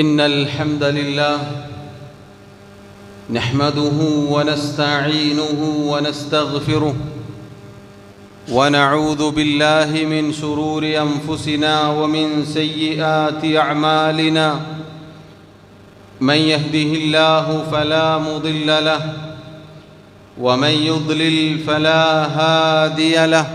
إن الحمد لله نحمده ونستعينه ونستغفره ونعوذ بالله من شرور أنفسنا ومن سيئات أعمالنا من يهده الله فلا مضل له ومن يضلل فلا هادي له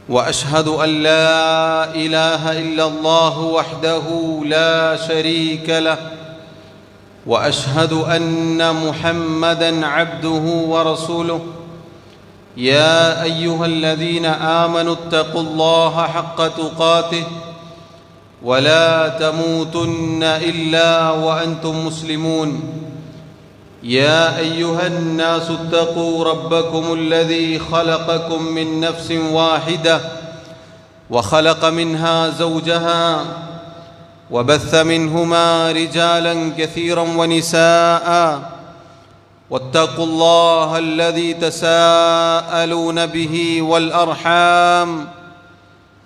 وأشهد أن لا إله إلا الله وحده لا شريك له وأشهد أن محمدًا عبده ورسوله يا أيها الذين آمنوا اتقوا الله حق تقاته ولا تموتن إلا وأنتم مسلمون يا أيها الناس اتقوا ربكم الذي خلقكم من نفس واحدة وخلق منها زوجها وبث منهما رجالا كثيرا ونساء واتقوا الله الذي تساءلون به والأرحام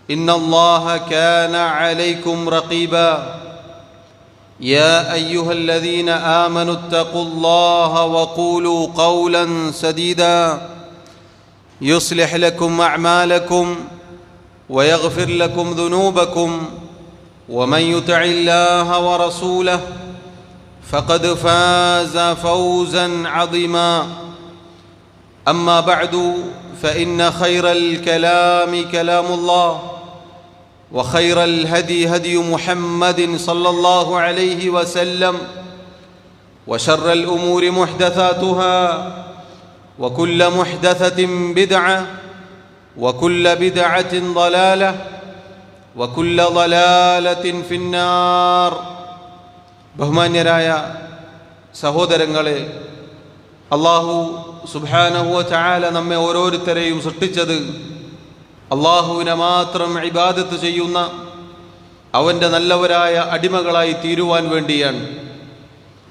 إن الله كان عليكم رقيبا يا أيها الذين آمنوا اتقوا الله وقولوا قولا سديدا يصلح لكم أعمالكم ويغفر لكم ذنوبكم ومن يطع الله ورسوله فقد فاز فوزا عظيما أما بعد فإن خير الكلام كلام الله وخير الهدي هدي محمد صلى الله عليه وسلم وشر الأمور محدثاتها وكل محدثة بدعة وكل بدعة ضلالة وكل ضلالة في النار. ബഹുമാന്യരായ സഹോദരങ്ങളെ, അല്ലാഹു സുബ്ഹാനഹു വ തആല നമ്മെ ഓരോരുത്തരെയും സൃഷ്ടിച്ചത് അള്ളാഹുവിനെ മാത്രം ഇബാദത്ത് ചെയ്യുന്ന അവൻ്റെ നല്ലവരായ അടിമകളായി തീരുവാൻ വേണ്ടിയാണ്.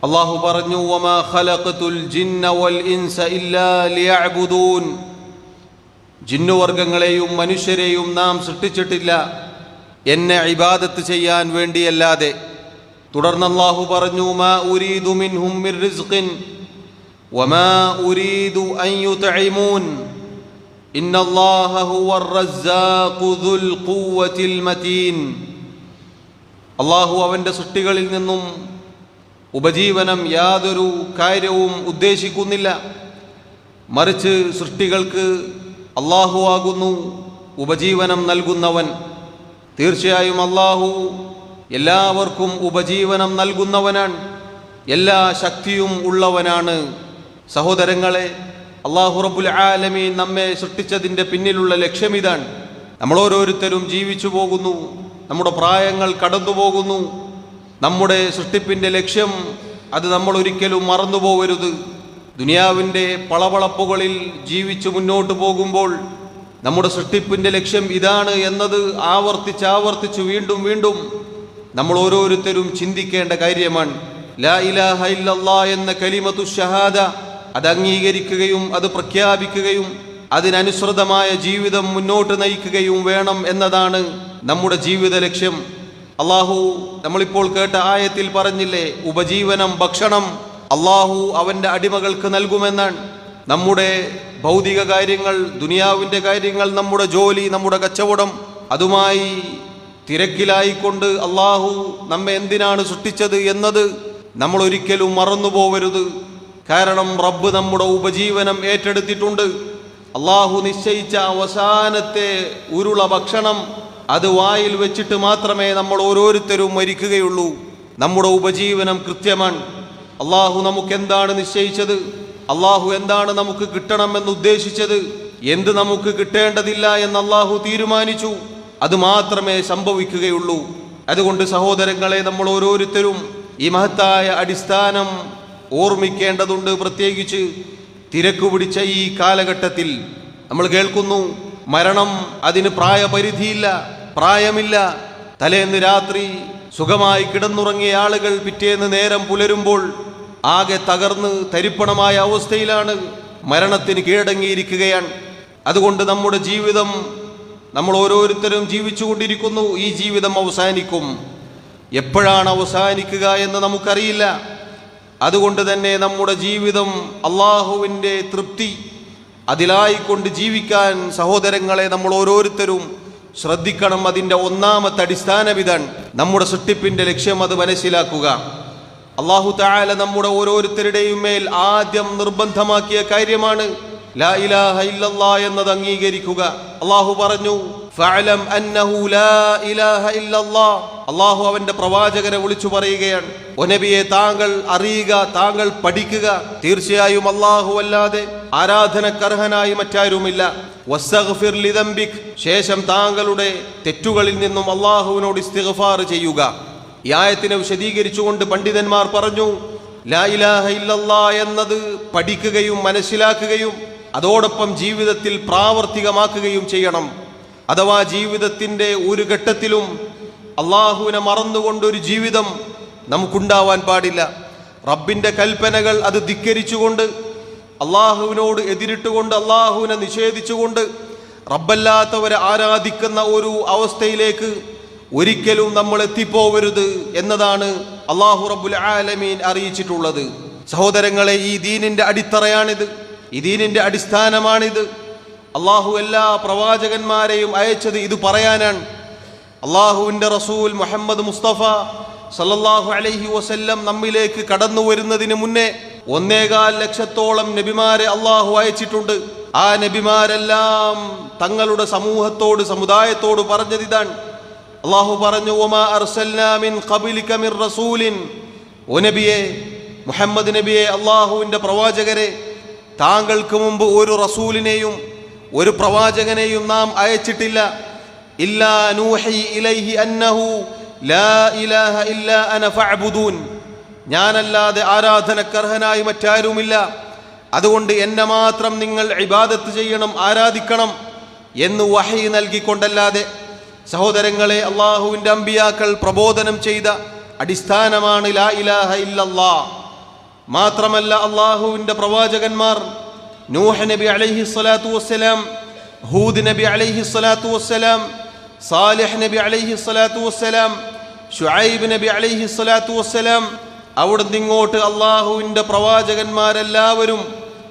അള്ളാഹു പറഞ്ഞു, വമാ ഖലഖതുൽ ജിന്ന വൽ ഇൻസ ഇല്ലാ ലിയഅ്ബുദൂൻ. ജിന്നുവർഗങ്ങളെയും മനുഷ്യരെയും നാം സൃഷ്ടിച്ചിട്ടില്ല എന്നെ ഇബാദത്ത് ചെയ്യാൻ വേണ്ടിയല്ലാതെ. തുടർന്ന് അള്ളാഹു പറഞ്ഞു, മാ ഉരീദു മിൻഹും മിർ റിസ്ഖിൻ വമാ ഉരീദു അൻ യുത്ഇമൂൻ ഇന്നല്ലാഹ ഹുവർ റസ്സാഖു ദുൽ ഖുവ്വതിൽ മതീൻ. അള്ളാഹു അവൻ്റെ സൃഷ്ടികളിൽ നിന്നും ഉപജീവനം യാതൊരു കാര്യവും ഉദ്ദേശിക്കുന്നില്ല. മറിച്ച് സൃഷ്ടികൾക്ക് അള്ളാഹു ആകുന്നു ഉപജീവനം നൽകുന്നവൻ. തീർച്ചയായും അള്ളാഹു എല്ലാവർക്കും ഉപജീവനം നൽകുന്നവനാണ്, എല്ലാ ശക്തിയും ഉള്ളവനാണ്. സഹോദരങ്ങളെ, അല്ലാഹു റബ്ബുൽ ആലമീൻ നമ്മെ സൃഷ്ടിച്ചതിൻ്റെ പിന്നിലുള്ള ലക്ഷ്യം ഇതാണ്. നമ്മൾ ഓരോരുത്തരും ജീവിച്ചു പോകുന്നു, നമ്മുടെ പ്രായങ്ങൾ കടന്നു പോകുന്നു. നമ്മുടെ സൃഷ്ടിപ്പിൻ്റെ ലക്ഷ്യം അത് നമ്മൾ ഒരിക്കലും മറന്നു പോകരുത്. ദുനിയാവിൻ്റെ പളവളപ്പുകളിൽ ജീവിച്ചു മുന്നോട്ട് പോകുമ്പോൾ നമ്മുടെ സൃഷ്ടിപ്പിൻ്റെ ലക്ഷ്യം ഇതാണ് എന്നത് ആവർത്തിച്ച് വീണ്ടും വീണ്ടും നമ്മൾ ഓരോരുത്തരും ചിന്തിക്കേണ്ട കാര്യമാണ്. ലാ ഇലാഹ ഇല്ലല്ലാഹ് എന്ന കലിമത്തു ഷഹാദ അത് അംഗീകരിക്കുകയും അത് പ്രഖ്യാപിക്കുകയും അതിനനുസൃതമായ ജീവിതം മുന്നോട്ട് നയിക്കുകയും വേണം എന്നതാണ് നമ്മുടെ ജീവിത ലക്ഷ്യം. അള്ളാഹു നമ്മളിപ്പോൾ കേട്ട ആയത്തിൽ പറഞ്ഞില്ലേ, ഉപജീവനം, ഭക്ഷണം അള്ളാഹു അവൻ്റെ അടിമകൾക്ക് നൽകുമെന്നാണ്. നമ്മുടെ ഭൗതിക കാര്യങ്ങൾ, ദുനിയാവിൻ്റെ കാര്യങ്ങൾ, നമ്മുടെ ജോലി, നമ്മുടെ കച്ചവടം, അതുമായി തിരക്കിലായിക്കൊണ്ട് അള്ളാഹു നമ്മെ എന്തിനാണ് സൃഷ്ടിച്ചത് എന്നത് നമ്മൾ ഒരിക്കലും മറന്നു പോവരുത്. കാരണം റബ്ബ് നമ്മുടെ ഉപജീവനം ഏറ്റെടുത്തിട്ടുണ്ട്. അള്ളാഹു നിശ്ചയിച്ച അവസാനത്തെ ഉരുള ഭക്ഷണം അത് വായിൽ വെച്ചിട്ട് മാത്രമേ നമ്മൾ ഓരോരുത്തരും മരിക്കുകയുള്ളൂ. നമ്മുടെ ഉപജീവനം കൃത്യമാണ്. അള്ളാഹു നമുക്ക് എന്താണ് നിശ്ചയിച്ചത്, അള്ളാഹു എന്താണ് നമുക്ക് കിട്ടണമെന്ന് ഉദ്ദേശിച്ചത്, എന്ത് നമുക്ക് കിട്ടേണ്ടതില്ല എന്ന് അള്ളാഹു തീരുമാനിച്ചു, അത് മാത്രമേ സംഭവിക്കുകയുള്ളൂ. അതുകൊണ്ട് സഹോദരങ്ങളെ, നമ്മൾ ഓരോരുത്തരും ഈ മഹത്തായ അടിസ്ഥാനം ഓർമ്മിക്കേണ്ടതുണ്ട്. പ്രത്യേകിച്ച് തിരക്ക് പിടിച്ച ഈ കാലഘട്ടത്തിൽ നമ്മൾ കേൾക്കുന്നു, മരണം അതിന് പ്രായപരിധിയില്ല, പ്രായമില്ല. തലേന്ന് രാത്രി സുഖമായി കിടന്നുറങ്ങിയ ആളുകൾ പിറ്റേന്ന് നേരം പുലരുമ്പോൾ ആകെ തകർന്ന് തരിപ്പണമായ അവസ്ഥയിലാണ്, മരണത്തിന് കീഴടങ്ങിയിരിക്കുകയാണ്. അതുകൊണ്ട് നമ്മുടെ ജീവിതം നമ്മൾ ഓരോരുത്തരും ജീവിച്ചുകൊണ്ടിരിക്കുന്നു. ഈ ജീവിതം അവസാനിക്കും. എപ്പോഴാണ് അവസാനിക്കുക എന്ന് നമുക്കറിയില്ല. അതുകൊണ്ട് തന്നെ നമ്മുടെ ജീവിതം അള്ളാഹുവിൻ്റെ തൃപ്തി അതിലായിക്കൊണ്ട് ജീവിക്കാൻ സഹോദരങ്ങളെ നമ്മൾ ഓരോരുത്തരും ശ്രദ്ധിക്കണം. അതിൻ്റെ ഒന്നാമത്തെ അടിസ്ഥാനമിതാണ് നമ്മുടെ സൃഷ്ടിപ്പിൻ്റെ ലക്ഷ്യം. അത് മനസ്സിലാക്കുക. അല്ലാഹു തആല നമ്മുടെ ഓരോരുത്തരുടെയും മേൽ ആദ്യം നിർബന്ധമാക്കിയ കാര്യമാണ് ലാ ഇലാഹ ഇല്ലല്ലാഹ് എന്നത് അംഗീകരിക്കുക. അല്ലാഹു പറഞ്ഞു ഫഅലം അന്നഹു ലാ ഇലാഹ ഇല്ലല്ലാഹ്. അല്ലാഹു അവന്റെ പ്രവാചകനെ വിളിച്ചു പറയുകയാണ്, ഓ നബിയെ, താങ്കൾ അറിയുക, താങ്കൾ പഠിക്കുക, തീർച്ചയായും അല്ലാഹു അല്ലാതെ ആരാധനക്കർഹനായി മറ്റാരുമില്ല. വസ്തഗ്ഫിർ ലിദംബിക്, ശേഷം താങ്കളുടെ തെറ്റുകളിൽ നിന്നും അല്ലാഹുവിനോട് ഇസ്തിഗ്ഫാർ ചെയ്യുക. ഈ ആയത്തിനെ വിശദീകരിച്ചുകൊണ്ട് പണ്ഡിതന്മാർ പറഞ്ഞു, ലാ ഇലാഹ ഇല്ലല്ലാഹ് എന്നത് പഠിക്കുകയും മനസ്സിലാക്കുകയും അതോടൊപ്പം ജീവിതത്തിൽ പ്രാവർത്തികമാക്കുകയും ചെയ്യണം. അഥവാ ജീവിതത്തിൻ്റെ ഒരു ഘട്ടത്തിലും അള്ളാഹുവിനെ മറന്നുകൊണ്ടൊരു ജീവിതം നമുക്കുണ്ടാവാൻ പാടില്ല. റബ്ബിൻ്റെ കൽപ്പനകൾ അത് ധിക്കരിച്ചുകൊണ്ട്, അള്ളാഹുവിനോട് എതിരിട്ടുകൊണ്ട്, അള്ളാഹുവിനെ നിഷേധിച്ചുകൊണ്ട് റബ്ബല്ലാത്തവരെ ആരാധിക്കുന്ന ഒരു അവസ്ഥയിലേക്ക് ഒരിക്കലും നമ്മൾ എത്തിപ്പോവരുത് എന്നതാണ് അല്ലാഹു റബ്ബുൽ ആലമീൻ അറിയിച്ചിട്ടുള്ളത്. സഹോദരങ്ങളെ, ഈ ദീനിന്റെ അടിത്തറയാണിത്, ഈ ദീനിന്റെ അടിസ്ഥാനമാണിത്. അള്ളാഹു എല്ലാ പ്രവാചകന്മാരെയും അയച്ചത് ഇത് പറയാനാണ്. അള്ളാഹുവിൻ്റെ റസൂൽ മുഹമ്മദ് മുസ്തഫ സല്ലല്ലാഹു അലൈഹി വസല്ലം നമ്മിലേക്ക് കടന്നു വരുന്നതിന് മുന്നേ 1.25 ലക്ഷത്തോളം നബിമാരെ അള്ളാഹു അയച്ചിട്ടുണ്ട്. ആ നബിമാരെല്ലാം തങ്ങളുടെ സമൂഹത്തോട്, സമുദായത്തോട് പറഞ്ഞതിതാണ്. അള്ളാഹു പറഞ്ഞു, വമാ അർസൽനാ മിൻ ഖബലിക മിർ റസൂലിൻ. ഓ നബിയെ, മുഹമ്മദ് നബിയെ, അള്ളാഹുവിൻ്റെ പ്രവാചകരെ, താങ്കൾക്ക് മുമ്പ് ഒരു റസൂലിനെയും ഒരു പ്രവാചകനെയും നാം അയച്ചിട്ടില്ല. ഇല്ലാ നൂഹി ഇലൈഹി അന്നഹു ലാ ഇലാഹ ഇല്ലാ അന ഫഅ്ബുദൂൻ. ഞാനല്ലാതെ ആരാധനക്കർഹനായി മറ്റാരുമില്ല, അതുകൊണ്ട് എന്നെ മാത്രം നിങ്ങൾ ഇബാദത്ത് ചെയ്യണം, ആരാധിക്കണം എന്ന് വഹി നൽകിക്കൊണ്ടല്ലാതെ. സഹോദരങ്ങളെ, അള്ളാഹുവിൻ്റെ അമ്പിയാക്കൾ പ്രബോധനം ചെയ്ത അടിസ്ഥാനമാണ് ലാ ഇലാഹ ഇല്ലല്ലാഹ്. മാത്രമല്ല, അള്ളാഹുവിൻ്റെ പ്രവാചകന്മാർ നൂഹ് നബി അലൈഹി സ്വലാത്തു വസ്സലാം, ഹൂദ് നബി അലൈഹി സ്വലാത്തു വസ്സലാം, സാലിഹ് നബി അലൈഹി സ്വലാത്തു വസ്സലാം, ശുഐബ് നബി അലൈഹി സ്വലാത്തു വസ്സലാം, അവിടുന്ന് ഇങ്ങോട്ട് അള്ളാഹുവിൻ്റെ പ്രവാചകന്മാരെല്ലാവരും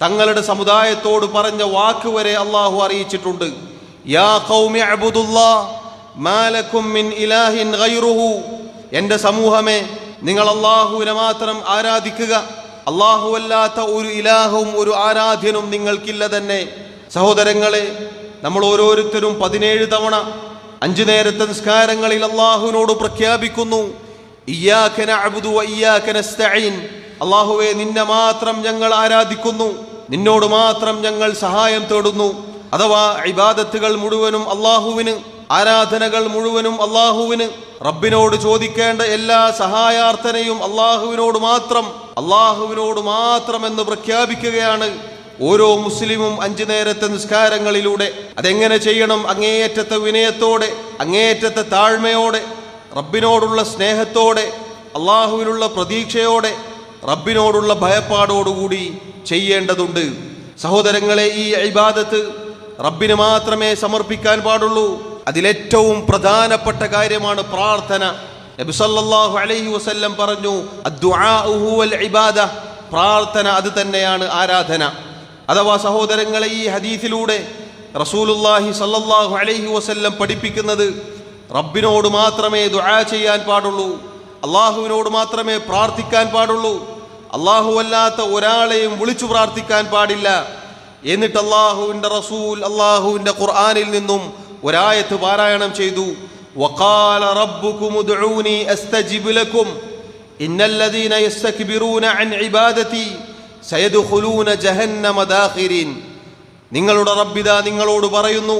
തങ്ങളുടെ സമുദായത്തോട് പറഞ്ഞ വാക്ക് വരെ അള്ളാഹു അറിയിച്ചിട്ടുണ്ട്. യാ ഖൗമി അബ്ദുല്ലാഹ് മാ ലക്കും മിൻ ഇലാഹിൻ ഗൈറുഹു. എൻ്റെ സമൂഹമേ, നിങ്ങൾ അള്ളാഹുവിനെ മാത്രം ആരാധിക്കുക, അല്ലാഹുവല്ലാത്ത ഒരു ഇലാഹും ഒരു ആരാധ്യനും നിങ്ങൾക്കില്ല തന്നെ. സഹോദരങ്ങളെ, നമ്മൾ ഓരോരുത്തരും 17 തവണ 5 നേരത്തെ നിസ്കാരങ്ങളിൽ അള്ളാഹുവിനോട് പ്രഖ്യാപിക്കുന്നു, ഇയ്യാക നഅ്ബുദു വ ഇയ്യാക നസ്തഈൻ. അള്ളാഹുവേ, നിന്നെ മാത്രം ഞങ്ങൾ ആരാധിക്കുന്നു, നിന്നോട് മാത്രം ഞങ്ങൾ സഹായം തേടുന്നു. അഥവാ ഇബാദത്തുകൾ മുഴുവനും അള്ളാഹുവിന്, ആരാധനകൾ മുഴുവനും അള്ളാഹുവിന്. റബ്ബിനോട് ചോദിക്കേണ്ട എല്ലാ സഹായാർത്ഥനയും അള്ളാഹുവിനോട് മാത്രം എന്ന് പ്രഖ്യാപിക്കുകയാണ് ഓരോ മുസ്ലിമും 5 നേരത്തെ നിസ്കാരങ്ങളിലൂടെ. അതെങ്ങനെ ചെയ്യണം? അങ്ങേയറ്റത്തെ വിനയത്തോടെ, അങ്ങേയറ്റത്തെ താഴ്മയോടെ, റബ്ബിനോടുള്ള സ്നേഹത്തോടെ, അള്ളാഹുവിനുള്ള പ്രതീക്ഷയോടെ, റബ്ബിനോടുള്ള ഭയപ്പാടോടുകൂടി ചെയ്യേണ്ടതുണ്ട്. സഹോദരങ്ങളെ, ഈ ഇബാദത്ത് റബ്ബിന് മാത്രമേ സമർപ്പിക്കാൻ പാടുള്ളൂ. അതിലേറ്റവും പ്രധാനപ്പെട്ട കാര്യമാണ് പ്രാർത്ഥന. നബി സല്ലല്ലാഹു അലൈഹി വസല്ലം പറഞ്ഞു, അദ്ദുആഉ ഹുവൽ ഇബാദ. പ്രാർത്ഥന അത് തന്നെയാണ് ആരാധന. അഥവാ സഹോദരങ്ങളെ, ഈ ഹദീസിലൂടെ റസൂലുള്ളാഹി സല്ലല്ലാഹു അലൈഹി വസല്ലം പഠിപ്പിക്കുന്നത് റബ്ബിനോട് മാത്രമേ ദുആ ചെയ്യാൻ പാടുള്ളൂ, അള്ളാഹുവിനോട് മാത്രമേ പ്രാർത്ഥിക്കാൻ പാടുള്ളൂ, അള്ളാഹു അല്ലാത്ത ഒരാളെയും വിളിച്ചു പ്രാർത്ഥിക്കാൻ പാടില്ല. എന്നിട്ട് അള്ളാഹുവിൻ്റെ റസൂൽ അള്ളാഹുവിൻ്റെ ഖുർആനിൽ നിന്നും ഒരായത്ത് പാരായണം ചെയ്തു. വഖാല റബ്ബുകും ഉദ്ഊനി അസ്തജിബ് ലക്കും ഇന്നല്ലദീന യസ്തക്ബിറൂന അൻ ഇബാദതി സയദ്ഖുലൂന ജഹന്നമ ദാഖിരീൻ. നിങ്ങളുടെ റബ്ബിദാ നിങ്ങളോട് പറയുന്നു,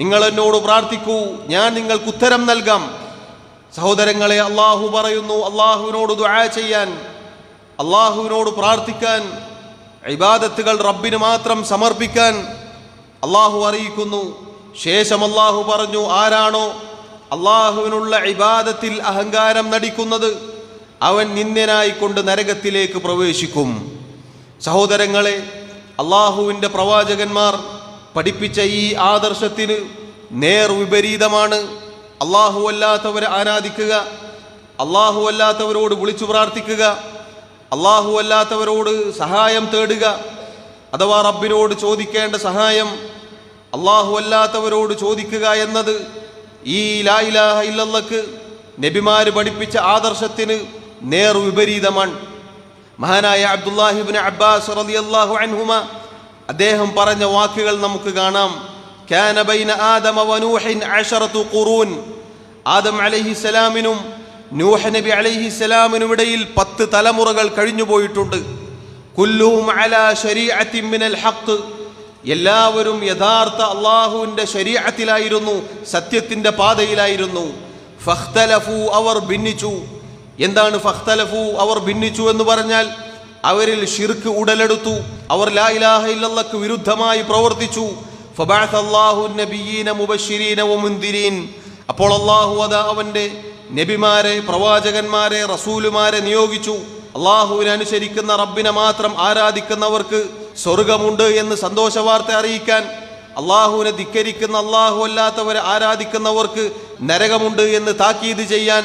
നിങ്ങൾ എന്നോട് പ്രാർത്ഥിക്കൂ, ഞാൻ നിങ്ങൾക്ക് ഉത്തരം നൽകാം. സഹോദരങ്ങളെ, അള്ളാഹു പറയുന്നു അള്ളാഹുവിനോട് ദുആ ചെയ്യാൻ, അള്ളാഹുവിനോട് പ്രാർത്ഥിക്കാൻ, ഇബാദത്തുകൾ റബ്ബിന് മാത്രം സമർപ്പിക്കാൻ അള്ളാഹു അറിയിക്കുന്നു. ശേഷം അള്ളാഹു പറഞ്ഞു, ആരാണോ അള്ളാഹുവിനുള്ള ഇബാദത്തിൽ അഹങ്കാരം നടിക്കുന്നത് അവൻ നിന്ദ്യനായിക്കൊണ്ട് നരകത്തിലേക്ക് പ്രവേശിക്കും. സഹോദരങ്ങളെ, അള്ളാഹുവിൻ്റെ പ്രവാചകന്മാർ പഠിപ്പിച്ച ഈ ആദർശത്തിന് നേർ വിപരീതമാണ് അള്ളാഹു അല്ലാത്തവരെ ആരാധിക്കുക. അള്ളാഹു അല്ലാത്തവരോട് വിളിച്ചു പ്രാർത്ഥിക്കുക, അള്ളാഹു അല്ലാത്തവരോട് സഹായം തേടുക, അഥവാ റബ്ബിനോട് ചോദിക്കേണ്ട സഹായം അള്ളാഹു അല്ലാത്തവരോട് ചോദിക്കുക എന്നത് ഈ ലാ ഇലാഹ ഇല്ലല്ലാഹ്ക്ക് നബിമാര് പഠിപ്പിച്ച ആദർശത്തിന് നേർവിപരീതമാണ്. മഹാനായ അബ്ദുല്ലാഹി ഇബ്നു അബ്ബാസ് റളിയല്ലാഹു അൻഹുമ അദ്ദേഹം പറഞ്ഞ വാക്കുകൾ നമുക്ക് കാണാം. കാന ബൈന ആദമ വനൂഹിൻ 10 ഖുറൂൻ. ആദം അലൈഹിസ്സലാമിനും നൂഹ് നബി അലൈഹിസ്സലാമിനും ഇടയിൽ 10 തലമുറകൾ കഴിഞ്ഞു പോയിട്ടുണ്ട്. കുല്ലുഹും അലാ ശരീഅത്തിൻ മിനൽ ഹഖ്. എല്ലാവരും യഥാർത്ഥ അള്ളാഹുവിന്റെ ശരീഅത്തിലായിരുന്നു, സത്യത്തിന്റെ പാതയിലായിരുന്നു. ഫഖ്തലഫു, അവർ ഭിന്നിച്ചു. എന്താണ് ഫഖ്തലഫു, അവർ ഭിന്നിച്ചു എന്ന് പറഞ്ഞാൽ അവരിൽ ശിർക്ക് ഉടലെടുത്തു, അവർ ലാ ഇലാഹ ഇല്ലല്ലാഹ്ക്ക് വിരുദ്ധമായി പ്രവർത്തിച്ചു. ഫബഅസ അല്ലാഹു നബിയ്യീന മുബശ്ശിരീന വമുൻദിരീൻ. അപ്പോൾ അള്ളാഹു അതാ അവന്റെ നബിമാരെ, പ്രവാചകന്മാരെ, റസൂലുമാരെ നിയോഗിച്ചു. അള്ളാഹുവിനെ അനുസരിക്കുന്ന, റബ്ബിനെ മാത്രം ആരാധിക്കുന്നവർക്ക് സ്വർഗമുണ്ട് എന്ന് സന്തോഷവാർത്ത അറിയിക്കാൻ, അള്ളാഹുവിനെ ധിക്കരിക്കുന്ന, അള്ളാഹു അല്ലാത്തവരെ ആരാധിക്കുന്നവർക്ക് നരകമുണ്ട് എന്ന് താക്കീത് ചെയ്യാൻ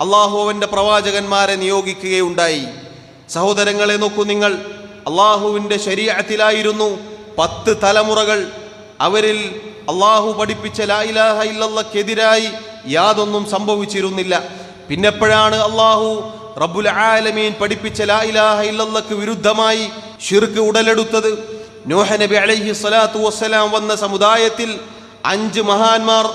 അള്ളാഹു അവന്റെ പ്രവാചകന്മാരെ നിയോഗിക്കുകയുണ്ടായി. സഹോദരങ്ങളെ നോക്കൂ നിങ്ങൾ, അള്ളാഹുവിന്റെ ശരീഅത്തിലായിരുന്നു 10 തലമുറകൾ. അവരിൽ അള്ളാഹു പഠിപ്പിച്ച ലാ ഇലാഹ ഇല്ലല്ലാഹ്ക്കെതിരായി യാതൊന്നും സംഭവിച്ചിരുന്നില്ല. പിന്നെപ്പോഴാണ് അള്ളാഹു റബ്ബുൽ ആലമീൻ പഠിപ്പിച്ച ലാ ഇലാഹ ഇല്ലല്ലാഹ്ക്ക് വിരുദ്ധമായി ശിർക്ക് ഉടലെടുത്തത്? നൂഹ് നബി അലൈഹി സ്വലാത്തു വസ്സലാം വന്ന സമുദായത്തിൽ 5 മഹാന്മാർ,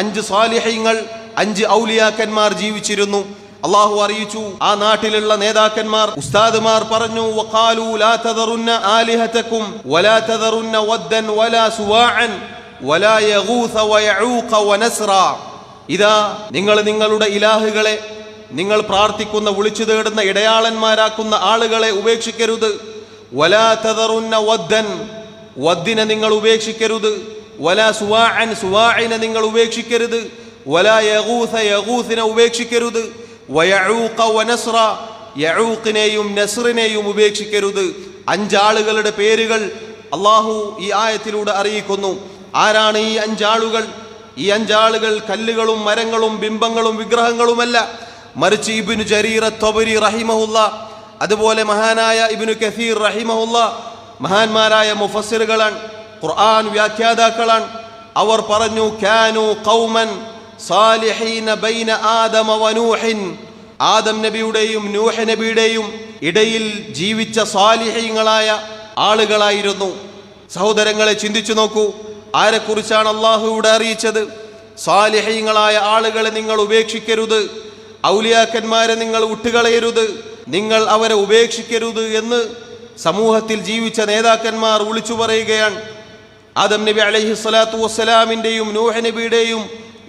5 സാലിഹീങ്ങൾ, 5 ഔലിയാക്കന്മാർ ജീവിച്ചിരുന്നു. അള്ളാഹു അറിയിച്ചു, ആ നാട്ടിലുള്ള നേതാക്കന്മാർ, ഉസ്താദുമാർ പറഞ്ഞു, വഖാലു ലാ തദറുന്ന ആലിഹതകും വലാ തദറുന്ന വദ്ദൻ വലാ സുവാഅൻ വലാ യഗൂസ വയഊഖ വനസ്ര. ഇതാ നിങ്ങൾ നിങ്ങളുടെ ഇലാഹുകളെ, നിങ്ങൾ പ്രാർത്ഥിക്കുന്ന, വിളിച്ചു തേടുന്ന, ഇടയാളന്മാരാക്കുന്ന ആളുകളെ ഉപേക്ഷിക്കരുത്. വലാ തദറുന്ന വദ്ദൻ, വദ്ദിനെ നിങ്ങൾ ഉപേക്ഷിക്കരുത്. വലാ സുവാഅൻ, സുവാഇനെ നിങ്ങൾ ഉപേക്ഷിക്കരുത്. വലാ യഗൂസ, യഗൂസിനെ ഉപേക്ഷിക്കരുത്. വയഊഖ വനസ്ര, യഊഖിനെയും നസ്റിനെയും ഉപേക്ഷിക്കരുത്. 5 ആളുകളുടെ പേരുകൾ അള്ളാഹു ഈ ആയത്തിലൂടെ അറിയിക്കുന്നു. ആരാണ് ഈ 5 ആളുകൾ? ഈ 5 ആളുകൾ കല്ലുകളും മരങ്ങളും ബിംബങ്ങളും വിഗ്രഹങ്ങളുമല്ല, മറിച്ച് ഇബ്നു ജരീർ അത്ത്-തബരി റഹിമഹുല്ലാ, അതുപോലെ മഹാനായ ഇബ്നു കസീർ റഹിമഹുല്ലാ, മഹാന്മാരായ മുഫസ്സിറുകളാണ്, ഖുർആൻ വ്യാഖ്യാതാക്കളാണ്. അവർ പറഞ്ഞു, കാനു ഖൗമൻ സാലിഹീന ബൈന ആദമ വനൂഹിൻ. ആദം നബിയുടെയും നൂഹ് നബിയുടെയും ഇടയിൽ ജീവിച്ച സാലിഹീങ്ങളായ ആളുകളായിരുന്നു. സഹോദരങ്ങളെ ചിന്തിച്ചു നോക്കൂ, ആരെക്കുറിച്ചാണ് അള്ളാഹു ഇവിടെ അറിയിച്ചത്? സാലിഹീങ്ങളായ ആളുകളെ നിങ്ങൾ ഉപേക്ഷിക്കരുത്, ഔലിയാക്കന്മാരെ നിങ്ങൾ വിട്ടുകളയരുത്, നിങ്ങൾ അവരെ ഉപേക്ഷിക്കരുത് എന്ന് സമൂഹത്തിൽ ജീവിച്ച നേതാക്കന്മാർ വിളിച്ചു പറയുകയാണ്. ആദം നബി അലൈഹി സ്വലാത്തു വസ്സലാമിൻ്റെയും നൂഹ് നബിയുടെയും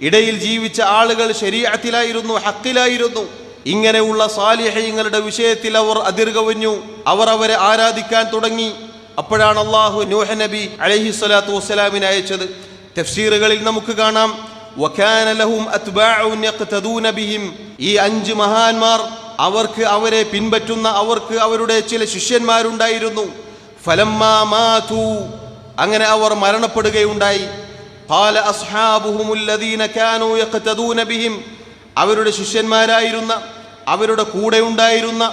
ഇടയിൽ ജീവിച്ച ആളുകൾ ശരീഅത്തിലായിരുന്നു, ഹക്കിലായിരുന്നു. ഇങ്ങനെയുള്ള സാലിഹീങ്ങളുടെ വിഷയത്തിൽ അവർ അതിർകവിഞ്ഞു, അവർ അവരെ ആരാധിക്കാൻ തുടങ്ങി. അപ്പോഴാണ് അള്ളാഹു നൂഹ് നബി അലൈഹി സ്വലാത്തു വസ്സലാമിനെ അയച്ചത്. തഫ്സീറുകളിൽ നമുക്ക് കാണാം, വകാന ലഹും അത്ബാഉൻ യഖ്തദൂന ബിഹിം. ഈ 5 മഹാന്മാർ, അവർക്ക് അവരെ പിൻപറ്റുന്ന, അവർക്ക് അവരുടെ ചില ശിഷ്യന്മാരുണ്ടായിരുന്നു. ഫലമ്മാ മാതു, അങ്ങനെ അവർ മരണപ്പെടുകയുണ്ടായി. ഖാല അസ്ഹാബുഹുൽ ലദീന കാനൂ യഖ്തദൂന ബിഹിം, അവരുടെ ശിഷ്യന്മാരായിരുന്ന, അവരുടെ കൂടെ ഉണ്ടായിരുന്ന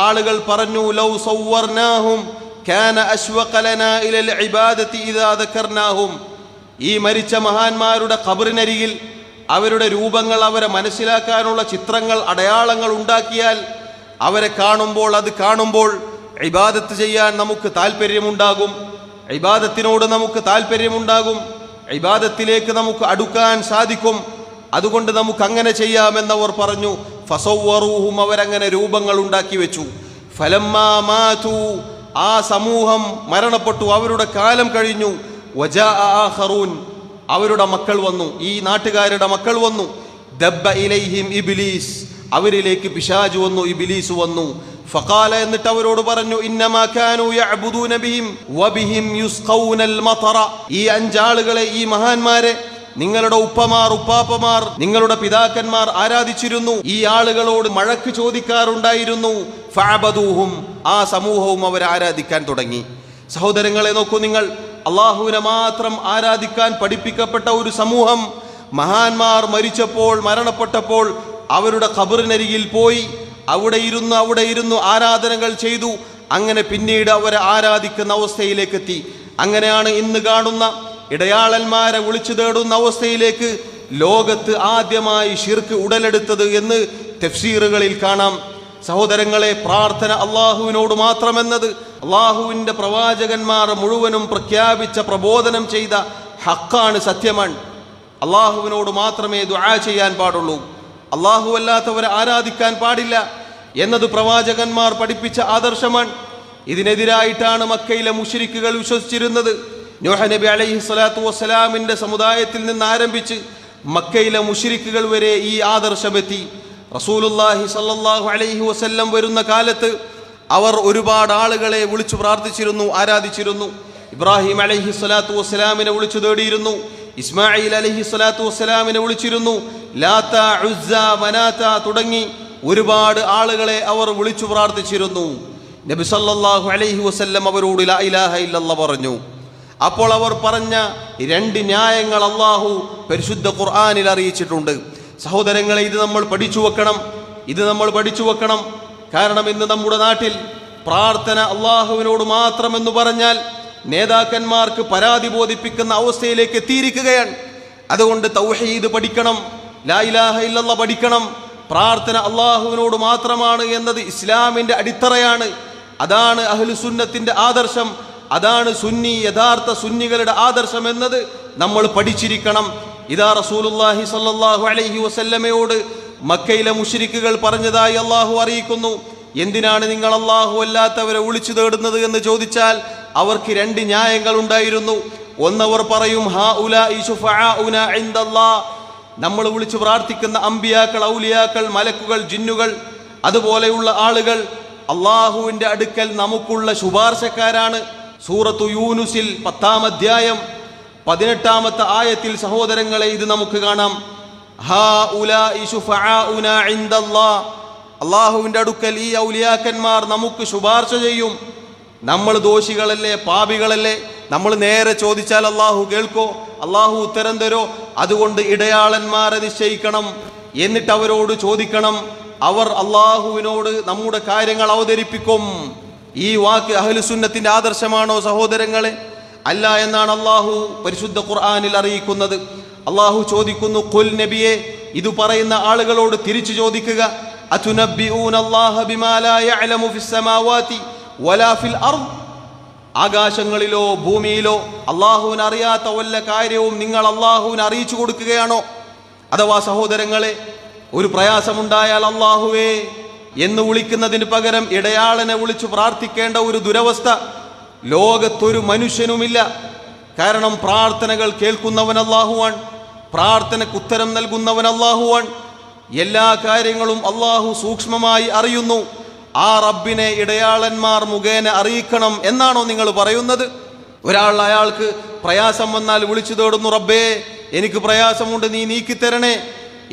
ആളുകൾ പറഞ്ഞു, ലൗ സവ്വർനാഹും കാന അശ്വഖ ലനാ ഇലൽ ഇബാദതി ഇദാ ദക്കർനാഹും. ഈ മരിച്ച മഹാന്മാരുടെ ഖബറിനരികിൽ അവരുടെ രൂപങ്ങൾ, അവരെ മനസ്സിലാക്കാനുള്ള ചിത്രങ്ങൾ, അടയാളങ്ങൾ ഉണ്ടാക്കിയാൽ അവരെ കാണുമ്പോൾ, അത് കാണുമ്പോൾ ഇബാദത്ത് ചെയ്യാൻ നമുക്ക് താല്പര്യമുണ്ടാകും, ഇബാദത്തിനോട് നമുക്ക് താല്പര്യമുണ്ടാകും, ഇബാദത്തിലേക്ക് നമുക്ക് അടുക്കാൻ സാധിക്കും. അതുകൊണ്ട് നമുക്ക് അങ്ങനെ ചെയ്യാമെന്നവർ പറഞ്ഞു. ഫസവ്വറൂഹും, അവരങ്ങനെ രൂപങ്ങൾ ഉണ്ടാക്കി വെച്ചു. ഫലമ്മാ മാതു, ആ സമൂഹം മരണപ്പെട്ടു, അവരുടെ കാലം കഴിഞ്ഞു. വജാഅ ആഖറൂൻ, അവരുടെ മക്കൾ വന്നു, ഈ നാട്ടുകാരുടെ മക്കൾ വന്നു. ദബ്ബ ഇലൈഹിം ഇബ്ലീസ്, അവരിലേക്ക് പിശാച് വന്നു, ഇബ്ലീസ് വന്നു. ഫഖാല, എന്നിട്ട് അവരോട് പറഞ്ഞു, ഇന്നമാ കാനൂ യഅ്ബുദൂന ബിഹിം വബിഹിം യുസ്ഖൗനൽ മതറ. ഈ 5 ആളുകളെ, ഈ മഹാന്മാരെ നിങ്ങളുടെ ഉപ്പമാർ, ഉപ്പാപ്പമാർ, നിങ്ങളുടെ പിതാക്കന്മാർ ആരാധിച്ചിരുന്നു. ഈ ആളുകളോട് മഴക്ക് ചോദിക്കാറുണ്ടായിരുന്നു. ഫഅബദൂഹും, ആ സമൂഹവും അവരെ ആരാധിക്കാൻ തുടങ്ങി. സഹോദരങ്ങളെ നോക്കൂ നിങ്ങൾ, അള്ളാഹുവിനെ മാത്രം ആരാധിക്കാൻ പഠിപ്പിക്കപ്പെട്ട ഒരു സമൂഹം മഹാന്മാർ മരിച്ചപ്പോൾ, മരണപ്പെട്ടപ്പോൾ അവരുടെ ഖബറിനരികിൽ പോയി അവിടെ ഇരുന്നു ആരാധനകൾ ചെയ്തു. അങ്ങനെ പിന്നീട് അവരെ ആരാധിക്കുന്ന അവസ്ഥയിലേക്കെത്തി. അങ്ങനെയാണ് ഇന്ന് കാണുന്ന ഇടയാളന്മാരെ വിളിച്ചു തേടുന്ന അവസ്ഥയിലേക്ക് ലോകത്ത് ആദ്യമായി ശിർക്ക് ഉടലെടുത്തത് എന്ന് തഫ്സീറുകളിൽ കാണാം. സഹോദരങ്ങളെ, പ്രാർത്ഥന അള്ളാഹുവിനോട് മാത്രമെന്നത് അള്ളാഹുവിൻ്റെ പ്രവാചകന്മാർ മുഴുവനും പ്രഖ്യാപിച്ച പ്രബോധനം ചെയ്ത ഹക്കാണ്, സത്യമാണ്. അള്ളാഹുവിനോട് മാത്രമേ ദുആ ചെയ്യാൻ പാടുള്ളൂ. അള്ളാഹു അല്ലാത്തവരെ ആരാധിക്കാൻ പാടില്ല എന്നത് പ്രവാചകന്മാർ പഠിപ്പിച്ച ആദർശമാണ്. ഇതിനെതിരായിട്ടാണ് മക്കയിലെ മുശ്രിക്കുകൾ വിശ്വസിച്ചിരുന്നത്. നൂഹ് നബി അലൈഹി സ്വലാത്തു വസ്സലാമിൻ്റെ സമുദായത്തിൽ നിന്ന് ആരംഭിച്ച് മക്കയിലെ മുശ്രിക്കുകൾ വരെ ഈ ആദർശമെത്തി. റസൂലുള്ളാഹി സ്വല്ലല്ലാഹു അലൈഹി വസല്ലം വരുന്ന കാലത്ത് അവർ ഒരുപാട് ആളുകളെ വിളിച്ചു പ്രാർത്ഥിച്ചിരുന്നു, ആരാധിച്ചിരുന്നു. ഇബ്രാഹിം അലൈഹി സ്വലാത്തു വസ്സലാമിനെ വിളിച്ചു തേടിയിരുന്നു. ഇസ്മായിൽ അലൈഹി സ്വലാത്തു വസ്സലാമിനെ വിളിച്ചിരുന്നു. ലാത്ത, ഉസ്സ, മനാത്ത തുടങ്ങി ഒരുപാട് ആളുകളെ അവർ വിളിച്ചു പ്രാർത്ഥിച്ചിരുന്നു. നബി സല്ലല്ലാഹു അലൈഹി വസല്ലം അവരോട് ലാ ഇലാഹ ഇല്ലല്ലാഹ് പറഞ്ഞു. അപ്പോൾ അവർ പറഞ്ഞ രണ്ട് ന്യായങ്ങൾ അള്ളാഹു പരിശുദ്ധ ഖുർആനിൽ അറിയിച്ചിട്ടുണ്ട്. സഹോദരങ്ങളെ, ഇത് നമ്മൾ പഠിച്ചു വെക്കണം. കാരണം ഇന്ന് നമ്മുടെ നാട്ടിൽ പ്രാർത്ഥന അള്ളാഹുവിനോട് മാത്രമെന്ന് പറഞ്ഞാൽ നേതാക്കന്മാർക്ക് പരാതി ബോധിപ്പിക്കുന്ന അവസ്ഥയിലേക്ക് എത്തിയിരിക്കുകയാണ്. അതുകൊണ്ട് തൗഹീദ് പഠിക്കണം, ലാ ഇലാഹ ഇല്ലല്ലാഹ് പഠിക്കണം. പ്രാർത്ഥന അള്ളാഹുവിനോട് മാത്രമാണ് എന്നത് ഇസ്ലാമിൻ്റെ അടിത്തറയാണ്. അതാണ് അഹ്ലു സുന്നത്തിൻ്റെ ആദർശം. അതാണ് യഥാർത്ഥ സുന്നികളുടെ ആദർശം എന്നത് നമ്മൾ പഠിച്ചിരിക്കണം. ഇതാ റസൂലുള്ളാഹി സ്വല്ലല്ലാഹു അലൈഹി വസല്ലമയോട് മക്കയിലെ മുശ്രിക്കുകൾ പറഞ്ഞതായി അള്ളാഹു അറിയിക്കുന്നു. എന്തിനാണ് നിങ്ങൾ അള്ളാഹു അല്ലാത്തവരെ വിളിച്ചു തേടുന്നത് എന്ന് ചോദിച്ചാൽ അവർക്ക് രണ്ട് ന്യായങ്ങൾ ഉണ്ടായിരുന്നു. ഒന്നവർ പറയും, ഹൗലാഇ ശുഫആഉനാ ഇൻദല്ലാഹ്, നമ്മൾ വിളിച്ചു പ്രാർത്ഥിക്കുന്ന അമ്പിയാക്കൾ, ഔലിയാക്കൾ, മലക്കുകൾ, ജിന്നുകൾ, അതുപോലെയുള്ള ആളുകൾ അള്ളാഹുവിൻ്റെ അടുക്കൽ നമുക്കുള്ള ശുപാർശക്കാരാണ്. സൂറത്തു യൂനുസിൽ 10-ാം അധ്യായം 18-ാമത്തെ ആയത്തിൽ സഹോദരങ്ങളെ ഇത് നമുക്ക് കാണാം. ഹൗലാഇ ശുഫആഉനാ ഇൻദല്ലാഹ്, അള്ളാഹുവിൻ്റെ അടുക്കൽ ഈ ഔലിയാക്കന്മാർ നമുക്ക് ശുപാർശ ചെയ്യും. നമ്മൾ ദോഷികളല്ലേ, പാപികളല്ലേ? നമ്മൾ നേരെ ചോദിച്ചാൽ അള്ളാഹു കേൾക്കോ? അള്ളാഹു ഉത്തരം തരോ? അതുകൊണ്ട് ഇടയാളന്മാരെ നിശ്ചയിക്കണം, എന്നിട്ട് അവരോട് ചോദിക്കണം. അവർ അള്ളാഹുവിനോട് നമ്മുടെ കാര്യങ്ങൾ അവതരിപ്പിക്കും. ഈ വാക്ക് അഹ്ലുസുന്നത്തിന്റെ ആദർശമാണോ സഹോദരങ്ങളെ? അല്ല എന്നാണ് അള്ളാഹു പരിശുദ്ധ ഖുർആനിൽ അറിയിക്കുന്നത്. അള്ളാഹു ചോദിക്കുന്നു, ഖുൽ നബിയെ, ഇത് പറയുന്ന ആളുകളോട് തിരിച്ചു ചോദിക്കുക, അതുനബ്ബിഊനല്ലാഹ ബിമാ ലാ യഅലമു ഫിസ് സമാവാതി വലാ ഫിൽ അർദ്, ആകാശങ്ങളിലോ ഭൂമിയിലോ അള്ളാഹുവിന് അറിയാത്ത വല്ല കാര്യവും നിങ്ങൾ അള്ളാഹുവിന് അറിയിച്ചു കൊടുക്കുകയാണോ? അഥവാ സഹോദരങ്ങളെ, ഒരു പ്രയാസമുണ്ടായാൽ അള്ളാഹുവേ എന്ന് വിളിക്കുന്നതിന് പകരം ഇടയാളനെ വിളിച്ചു പ്രാർത്ഥിക്കേണ്ട ഒരു ദുരവസ്ഥ ലോകത്തൊരു മനുഷ്യനുമില്ല. കാരണം പ്രാർത്ഥനകൾ കേൾക്കുന്നവൻ അല്ലാഹുവാൻ, പ്രാർത്ഥനയ്ക്ക് ഉത്തരം നൽകുന്നവൻ അല്ലാഹുവാൻ. എല്ലാ കാര്യങ്ങളും അല്ലാഹു സൂക്ഷ്മമായി അറിയുന്നു. ആ റബ്ബിനെ ഇടയാളന്മാർ മുഖേന അറിയിക്കണം എന്നാണോ നിങ്ങൾ പറയുന്നത്? അയാൾക്ക് പ്രയാസം വന്നാൽ വിളിച്ചു തേടുന്നു, റബ്ബേ എനിക്ക് പ്രയാസമുണ്ട്, നീ നീക്കിത്തരണേ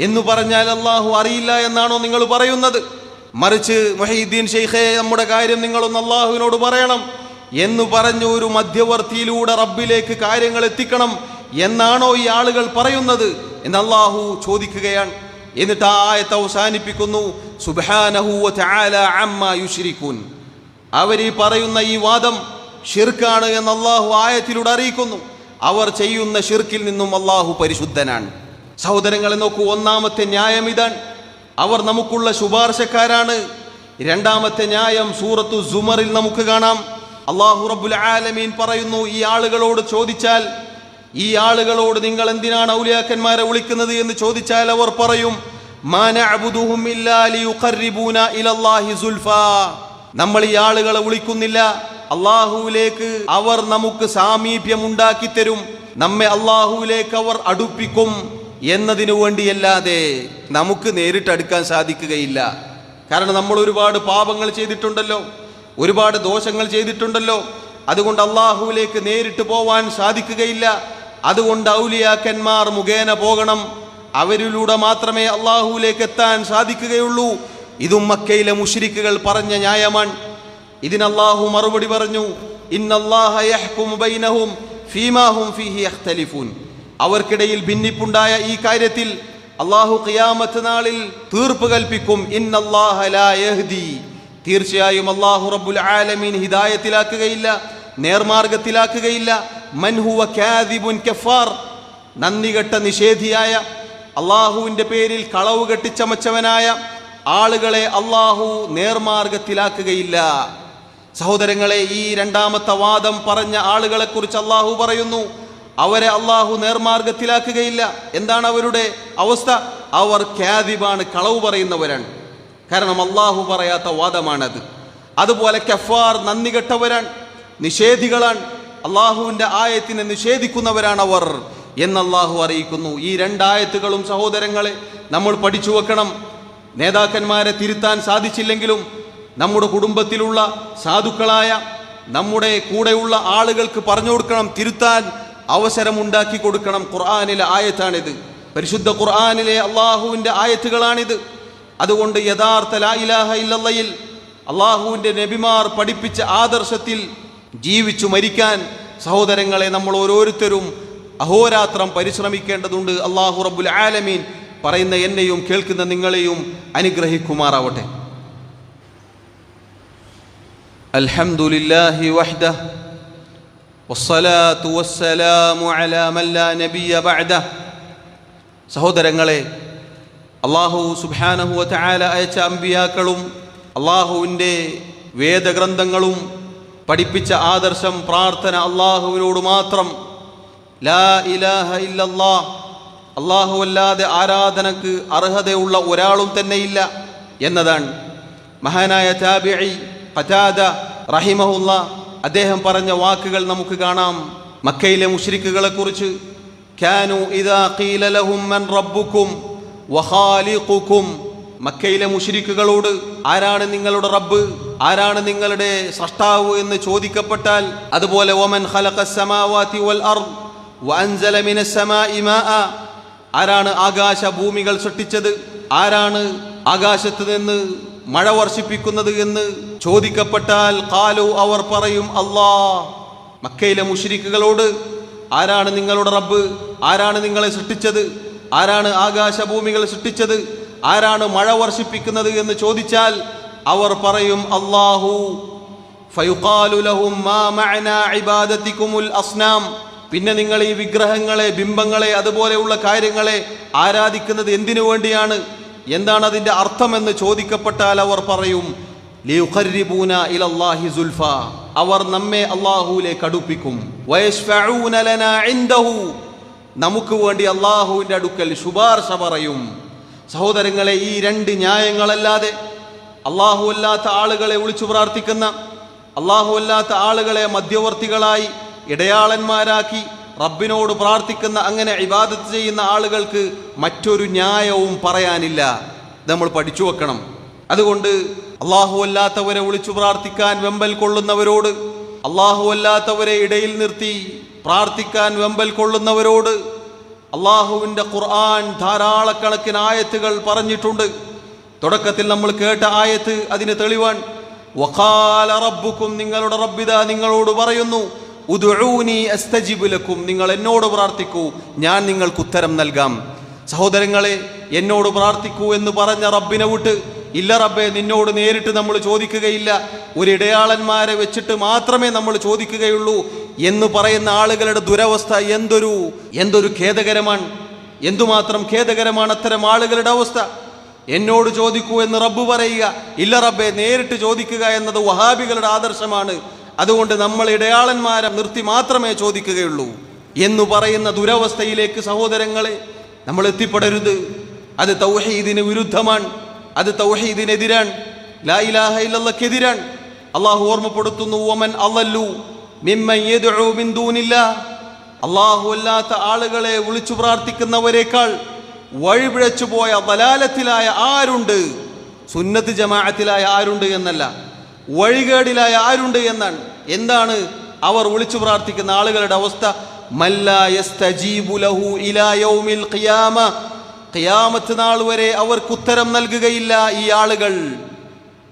എന്ന് പറഞ്ഞാൽ അല്ലാഹു അറിയില്ല എന്നാണോ നിങ്ങൾ പറയുന്നത്? മറിച്ച് മുഹീദ്ദീൻ ഷെയ്ഖേ, നമ്മുടെ കാര്യം നിങ്ങളൊന്ന് അല്ലാഹുവിനോട് പറയണം എന്ന് പറഞ്ഞു ഒരു മധ്യവർത്തിയിലൂടെ റബ്ബിലേക്ക് കാര്യങ്ങൾ എത്തിക്കണം എന്നാണോ ഈ ആളുകൾ പറയുന്നത് എന്ന് അല്ലാഹു ചോദിക്കുകയാണ്. എന്നിട്ട് ആ ആയത്ത് അവസാനിപ്പിക്കുന്നു, സുബ്ഹാനഹു വ തആല അമ്മാ യുശ്രികൂൻ. അവർ ഈ പറയുന്ന ഈ വാദം ഷിർക്കാണ് എന്ന് അല്ലാഹു ആയത്തിലൂടെ അറിയിക്കുന്നു. അവർ ചെയ്യുന്ന ഷിർക്കിൽ നിന്നും അല്ലാഹു പരിശുദ്ധനാണ്. സഹോദരങ്ങളെ നോക്കൂ, ഒന്നാമത്തെ ന്യായം ഇതാണ്, അവർ നമുക്കുള്ള ശുപാർശക്കാരാണ്. രണ്ടാമത്തെ ന്യായം സൂറത്തു സുമറിൽ നമുക്ക് കാണാം. അല്ലാഹു റബ്ബുൽ ആലമീൻ പറയുന്നു, ഈ ആളുകളോട് ചോദിച്ചാൽ, ഈ ആളുകളോട് നിങ്ങൾ എന്തിനാണ് ഔലിയാക്കന്മാരെ വിളിക്കുന്നത് എന്ന് ചോദിച്ചാൽ അവർ പറയും, മാ നഅ്ബുദുഹും ഇല്ലാ ലിയുഖർരിബൂന ഇലല്ലാഹി സുൽഫാ, നമ്മൾ ഈ ആളുകളെ വിളിക്കുന്നില്ല അള്ളാഹുവിലേക്ക് അവർ നമുക്ക് സാമീപ്യം ഉണ്ടാക്കി തരും, നമ്മെ അള്ളാഹുവിലേക്ക് അവർ അടുപ്പിക്കും എന്നതിനു വേണ്ടിയല്ലാതെ നമുക്ക് നേരിട്ട് അടുക്കാൻ സാധിക്കുകയില്ല. കാരണം നമ്മൾ ഒരുപാട് പാപങ്ങൾ ചെയ്തിട്ടുണ്ടല്ലോ, ഒരുപാട് ദോഷങ്ങൾ ചെയ്തിട്ടുണ്ടല്ലോ. അതുകൊണ്ട് അള്ളാഹുവിലേക്ക് നേരിട്ട് പോവാൻ സാധിക്കുകയില്ല. അതുകൊണ്ട് ഔലിയാക്കന്മാർ മുഖേന പോകണം, അവരിലൂടെ മാത്രമേ അള്ളാഹുവിലേക്ക് എത്താൻ സാധിക്കുകയുള്ളൂ. ഇതും മക്കയിലെ മുശ്രിക്കുകൾ പറഞ്ഞ ന്യായമാണ്. ഇതിന് അള്ളാഹു മറുപടി പറഞ്ഞു, ഇന്നല്ലാഹ യഹ്കുമു ബൈനഹും ഫീമാ ഹും ഫീഹി യഖ്തലിഫൂൻ. അവർക്കിടയിൽ ഭിന്നിപ്പുണ്ടായ ഈ കാര്യത്തിൽ അള്ളാഹു ഖിയാമത്ത് നാളിൽ തീർപ്പ് കൽപ്പിക്കും. ഇന്നല്ലാഹ ലാ യഹ്ദി, തീർച്ചയായും അള്ളാഹു റബ്ബുൽ ആലമീൻ ഹിദായത്തിലാക്കുകയില്ല, നേർമാർഗത്തിലാക്കുകയില്ല. മൻ ഹുവ കാദിബുൻ കഫാർ, നന്ദികെട്ട നിഷേധിയായ, അള്ളാഹുവിൻ്റെ പേരിൽ കളവ് കെട്ടിച്ചമച്ചവനായ ആളുകളെ അള്ളാഹു നേർമാർഗത്തിലാക്കുകയില്ല. സഹോദരങ്ങളെ, ഈ രണ്ടാമത്തെ വാദം പറഞ്ഞ ആളുകളെ കുറിച്ച് അള്ളാഹു പറയുന്നു, അവരെ അള്ളാഹു നേർമാർഗത്തിലാക്കുകയില്ല. എന്താണ് അവരുടെ അവസ്ഥ? അവർ കാദിബാണ്, കളവ് പറയുന്നവരാണ്. കാരണം അള്ളാഹു പറയാത്ത വാദമാണത്. അതുപോലെ കഫാർ, നന്ദി കെട്ടവരാണ്, നിഷേധികളാണ്, അള്ളാഹുവിൻ്റെ ആയത്തിനെ നിഷേധിക്കുന്നവരാണ് അവർ എന്ന് അള്ളാഹു അറിയിക്കുന്നു. ഈ രണ്ടായത്തുകളും സഹോദരങ്ങളെ നമ്മൾ പഠിച്ചു വെക്കണം. നേതാക്കന്മാരെ തിരുത്താൻ സാധിച്ചില്ലെങ്കിലും നമ്മുടെ കുടുംബത്തിലുള്ള സാധുക്കളായ നമ്മുടെ കൂടെയുള്ള ആളുകൾക്ക് പറഞ്ഞു കൊടുക്കണം, തിരുത്താൻ അവസരമുണ്ടാക്കി കൊടുക്കണം. ഖുർആനിലെ ആയത്താണിത്, പരിശുദ്ധ ഖുർആനിലെ അള്ളാഹുവിൻ്റെ ആയത്തുകളാണിത്. അതുകൊണ്ട് യഥാർത്ഥ ലാ ഇലാഹ ഇല്ലല്ലയിൽ അള്ളാഹുവിൻ്റെ നബിമാർ പഠിപ്പിച്ച ആദർശത്തിൽ ജീവിച്ചു മരിക്കാൻ സഹോദരങ്ങളെ നമ്മൾ ഓരോരുത്തരും അഹോരാത്രം പരിശ്രമിക്കേണ്ടതുണ്ട്. അള്ളാഹു റബ്ബുൽ ആലമീൻ പറയുന്ന എന്നെയും കേൾക്കുന്ന നിങ്ങളെയും അനുഗ്രഹിക്കുമാറാവട്ടെ. അൽഹംദുലില്ലാഹി വഹ്ദഹു വസ്സലാത്തു വസ്സലാമു അലാ മൻ ലാ നബിയ ബഅദഹു. സഹോദരങ്ങളെ, അള്ളാഹു സുബ്ഹാനഹു വ തആല അയച്ച അമ്പിയാക്കളും അള്ളാഹുവിൻ്റെ വേദഗ്രന്ഥങ്ങളും പഠിപ്പിച്ച ആദർശം, പ്രാർത്ഥന അള്ളാഹുവിനോട് മാത്രം. ലാ ഇലാഹ ഇല്ലല്ലാഹ്, അള്ളാഹു അല്ലാതെ ആരാധനക്ക് അർഹതയുള്ള ഒരാളും തന്നെയില്ല എന്നതാണ്. മഹാനായ താബിഈ ഖതാദ റഹിമഹുല്ലാ അദ്ദേഹം പറഞ്ഞ വാക്കുകൾ നമുക്ക് കാണാം. മക്കയിലെ മുശ്രിക്കുകളെ കുറിച്ച്, കാനു ഇദാ ഖീല ലഹും മൻ റബ്ബുക്കും വഖാലിഖുക്കും, മക്കയിലെ മുശ്രിക്കുകളോട് ആരാണ് നിങ്ങളുടെ റബ്ബ്, ആരാണ് നിങ്ങളുടെ സൃഷ്ടാവ് എന്ന് ചോദിക്കപ്പെട്ടാൽ, അതുപോലെ വമൻ ഖലഖസ് സമാവാതി വൽ അർദ് വഅൻസല മിനസ് സമാഇ മാഅ, ആരാണ് ആകാശ ഭൂമികൾ സൃഷ്ടിച്ചത്, ആരാണ് ആകാശത്ത് നിന്ന് മഴ വർഷിപ്പിക്കുന്നത് എന്ന് ചോദിക്കപ്പെട്ടാൽ, ഖാലു, അവർ പറയും, അല്ലാഹ്. മക്കയിലെ മുശ്രിക്കുകളോട് ആരാണ് നിങ്ങളുടെ റബ്ബ്, ആരാണ് നിങ്ങളെ സൃഷ്ടിച്ചത്, ആരാണ് ആകാശഭൂമികൾ സൃഷ്ടിച്ചത്, ആരാണ് മഴ വർഷിപ്പിക്കുന്നത് എന്ന് ചോദിച്ചാൽ അവർ പറയും അല്ലാഹു. ഫയുഖാലു ലഹും മാ മഅനാ ഇബാദതികുമുൽ അസ്നാം, പിന്നെ നിങ്ങൾ ഈ വിഗ്രഹങ്ങളെ, ബിംബങ്ങളെ, അതുപോലെയുള്ള കാര്യങ്ങളെ ആരാധിക്കുന്നത് എന്തിനു വേണ്ടിയാണ്, എന്താണ് അതിൻ്റെ അർത്ഥമെന്ന് ചോദിക്കപ്പെട്ടാൽ അവർ പറയും ലിയുഖർരിബൂന ഇലല്ലാഹി സുൽഫ, അവർ നമ്മെ അല്ലാഹുവിലേക്ക് അടുപ്പിക്കും. വയശ്ഫഊന ലനാ ഇൻദഹു, നമുക്ക് വേണ്ടി അല്ലാഹുവിൻ്റെ അടുക്കൽ ശുപാർശ പറയും. സഹോദരങ്ങളെ, ഈ രണ്ട് ന്യായങ്ങളല്ലാതെ അല്ലാഹു അല്ലാത്ത ആളുകളെ വിളിച്ചു പ്രാർത്ഥിക്കുന്ന, അല്ലാഹു അല്ലാത്ത ആളുകളെ മധ്യവർത്തികളായി ഇടയാളന്മാരാക്കി റബ്ബിനോട് പ്രാർത്ഥിക്കുന്ന, അങ്ങനെ ഇബാദത്ത് ചെയ്യുന്ന ആളുകൾക്ക് മറ്റൊരു ന്യായവും പറയാനില്ല. നമ്മൾ പഠിച്ചു വെക്കണം. അതുകൊണ്ട് അല്ലാഹു അല്ലാത്തവരെ വിളിച്ചു പ്രാർത്ഥിക്കാൻ വെമ്പൽ കൊള്ളുന്നവരോട്, അല്ലാഹു അല്ലാത്തവരെ ഇടയിൽ നിർത്തി പ്രാർത്ഥിക്കാൻ വെമ്പൽ കൊള്ളുന്നവരോട് അല്ലാഹുവിൻ്റെ ഖുർആൻ ധാരാളക്കണക്കിന് ആയത്തുകൾ പറഞ്ഞിട്ടുണ്ട്. തുടക്കത്തിൽ നമ്മൾ കേട്ട ആയത്ത് അതിന് തെളിവാണ്. വഖാല റബ്ബുക്കും, നിങ്ങളുടെ റബ്ബിദാ നിങ്ങളോട് പറയുന്നു, ഉദ്ഉനി അസ്തജിബ് ലക്കും, നിങ്ങൾ എന്നോട് പ്രാർത്ഥിക്കൂ, ഞാൻ നിങ്ങൾക്ക് ഉത്തരം നൽകാം. സഹോദരങ്ങളെ, എന്നോട് പ്രാർത്ഥിക്കൂ എന്ന് പറഞ്ഞ റബ്ബിനെ വിട്ട്, ഇല്ല റബ്ബേ നിന്നോട് നേരിട്ട് നമ്മൾ ചോദിക്കുകയില്ല, ഒരു ഇടയാളന്മാരെ വെച്ചിട്ട് മാത്രമേ നമ്മൾ ചോദിക്കുകയുള്ളൂ എന്ന് പറയുന്ന ആളുകളുടെ ദുരവസ്ഥ എന്തൊരു ഖേദകരമാണ്, എന്തുമാത്രം ഖേദകരമാണ് അത്തരം ആളുകളുടെ അവസ്ഥ. എന്നോട് ചോദിക്കൂ എന്ന് റബ്ബ് പറയുക, ഇല്ല റബ്ബേ നേരിട്ട് ചോദിക്കുക എന്നത് വഹാബികളുടെ ആദർശമാണ്, അതുകൊണ്ട് നമ്മൾ ഇടയാളന്മാരെ നിർത്തി മാത്രമേ ചോദിക്കുകയുള്ളൂ എന്ന് പറയുന്ന ദുരവസ്ഥയിലേക്ക് സഹോദരങ്ങളെ നമ്മൾ എത്തിപ്പെടരുത്. അത് തൗഹീദിന് വിരുദ്ധമാണ്, അത് തൗഹീദിനെതിരാണ്, ലാ ഇലാഹ ഇല്ലല്ലാഹ്ക്കെതിരാണ്. അള്ളാഹു ഓർമ്മപ്പെടുത്തുന്നു, വമൻ അളല്ലു മിമ്മൻ യദ്ഉ മിൻ ദൂനില്ലാഹ്, അള്ളാഹു അല്ലാത്ത ആളുകളെ വിളിച്ചു പ്രാർത്ഥിക്കുന്നവരെക്കാൾ വഴിപിഴച്ചു പോയ ദലാലത്തിലായ ആരുണ്ട്, സുന്നത്ത് ജമാഅത്തിലായ ആരുണ്ട് എന്നല്ല, വഴികേടിലായ ആരുണ്ട് എന്നാണ്. എന്താണ് അവർ വിളിച്ചു പ്രാർത്ഥിക്കുന്ന ആളുകളുടെ അവസ്ഥ? മല്ലാ യസ്തജീബു ലഹു ഇലാ യൗമിൽ ഖിയാമ, ഖിയാമത്ത് നാൾ വരെ അവർക്ക് ഉത്തരം നൽകുകയില്ല ഈ ആളുകൾ.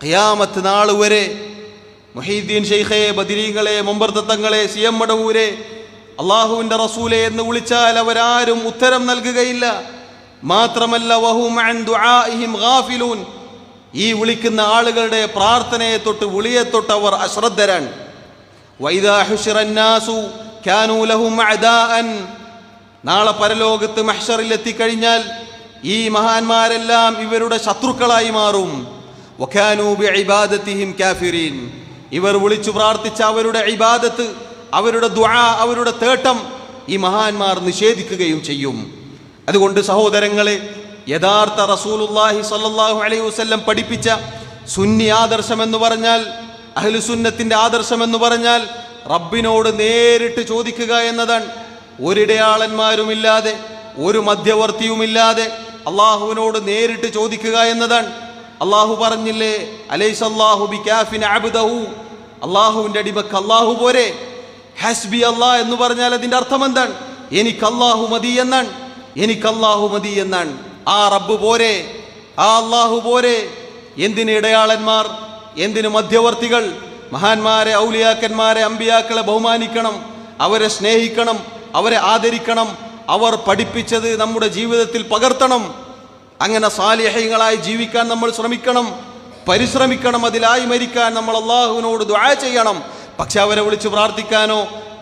ഖിയാമത്ത് നാൾ വരെ മുഹീദ്ദീൻ ഷെയ്ഖെ, ബദരീങ്ങളെ, മുമ്പർത്തങ്ങളെ, സി എം മടവൂരെ, അള്ളാഹുവിൻ്റെ റസൂലെ എന്ന് വിളിച്ചാൽ അവരാരും ഉത്തരം നൽകുകയില്ല. മാത്രമല്ല വഹും അൻ ദുആഇഹിം ഗാഫിലൂൻ, ഈ വിളിക്കുന്ന ആളുകളുടെ പ്രാർത്ഥനയെ തൊട്ട് വിളിയെ തൊട്ട് അവർ അശ്രദ്ധരാണ്. വൈദാ ഹുശിറന്നാസു കാനൂ ലഹും അദാഅൻ, നാളെ പരലോകത്ത് മഹ്ശറിൽ എത്തിക്കഴിഞ്ഞാൽ ഈ മഹാന്മാരെല്ലാം ഇവരുടെ ശത്രുക്കളായി മാറും. വകാനൂ ബിഇബാദതിഹിം കാഫിരീൻ, ഇവർ വിളിച്ചു പ്രാർത്ഥിച്ച അവരുടെ ഇബാദത്ത്, അവരുടെ ദുആ, അവരുടെ തേട്ടം ഈ മഹാന്മാർ നിഷേധിക്കുകയും ചെയ്യും. അതുകൊണ്ട് സഹോദരങ്ങളെ, യഥാർത്ഥ റസൂലുള്ളാഹി സ്വല്ലല്ലാഹു അലൈഹി വസല്ലം പഠിപ്പിച്ച സുന്നി ആദർശം എന്ന് പറഞ്ഞാൽ, അഹ്ലുസുന്നത്തിന്റെ ആദർശം എന്ന് പറഞ്ഞാൽ റബ്ബിനോട് നേരിട്ട് ചോദിക്കുക എന്നതാണ്. ഒരിടയാളന്മാരുമില്ലാതെ ഒരു മധ്യവർത്തിയുമില്ലാതെ അള്ളാഹുവിനോട് നേരിട്ട് ചോദിക്കുക എന്നതാണ്. അള്ളാഹു പറഞ്ഞില്ലേ, അലൈസല്ലാഹു ബികാഫിൻ അബ്ദഹു, അള്ളാഹുവിന്റെ അടിമക്ക് അള്ളാഹു പോരെ. ഹസ്ബി അല്ലാഹ് എന്ന് പറഞ്ഞാൽ അതിന്റെ അർത്ഥം എന്താണ്? എനിക്ക് അള്ളാഹു മതി എന്നാണ്. എനിക്ക് അള്ളാഹു മതി എന്നാണ്. ആ റബ്ബ് പോരെ, ആ അള്ളാഹു പോരെ. എന്തിന് ഇടയാളന്മാർ, എന്തിന് മധ്യവർത്തികൾ? മഹാന്മാരെ, ഔലിയാക്കന്മാരെ, അമ്പിയാക്കളെ ബഹുമാനിക്കണം, അവരെ സ്നേഹിക്കണം, അവരെ ആദരിക്കണം. അവർ പഠിപ്പിച്ചത് നമ്മുടെ ജീവിതത്തിൽ പകർത്തണം. അങ്ങനെ സാലിഹീങ്ങളായി ജീവിക്കാൻ നമ്മൾ ശ്രമിക്കണം, പരിശ്രമിക്കണം. അതിലായി മരിക്കാൻ നമ്മൾ അള്ളാഹുവിനോട് ദുആ ചെയ്യണം. പക്ഷെ അവരെ വിളിച്ച് പ്രാർത്ഥിക്കാനോ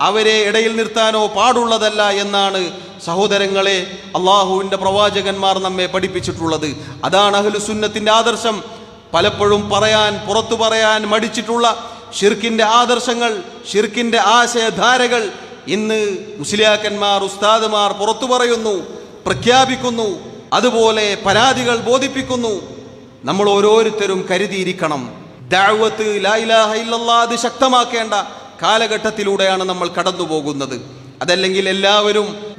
അവരെ ഇടയിൽ നിർത്താനോ പാടുള്ളതല്ല എന്നാണ് സഹോദരങ്ങളെ അള്ളാഹുവിൻ്റെ പ്രവാചകന്മാർ നമ്മെ പഠിപ്പിച്ചിട്ടുള്ളത്. അതാണ് അഹ്ലുസുന്നത്തിൻ്റെ ആദർശം. പലപ്പോഴും പുറത്തു പറയാൻ മടിച്ചിട്ടുള്ള ഷിർക്കിൻ്റെ ആദർശങ്ങൾ, ഷിർക്കിൻ്റെ ആശയധാരകൾ ഇന്ന് മുസ്ലിയാക്കന്മാർ, ഉസ്താദുമാർ പുറത്തു പറയുന്നു, പ്രഖ്യാപിക്കുന്നു, അതുപോലെ പരാതികൾ ബോധിപ്പിക്കുന്നു. നമ്മൾ ഓരോരുത്തരും കരുതിയിരിക്കണം. ദഅവത്ത് ലാ ഇലാഹ ഇല്ലല്ലാഹ് അത് ശക്തമാക്കേണ്ട കാലഘട്ടത്തിലൂടെയാണ് നമ്മൾ കടന്നു പോകുന്നത്. അതല്ലെങ്കിൽ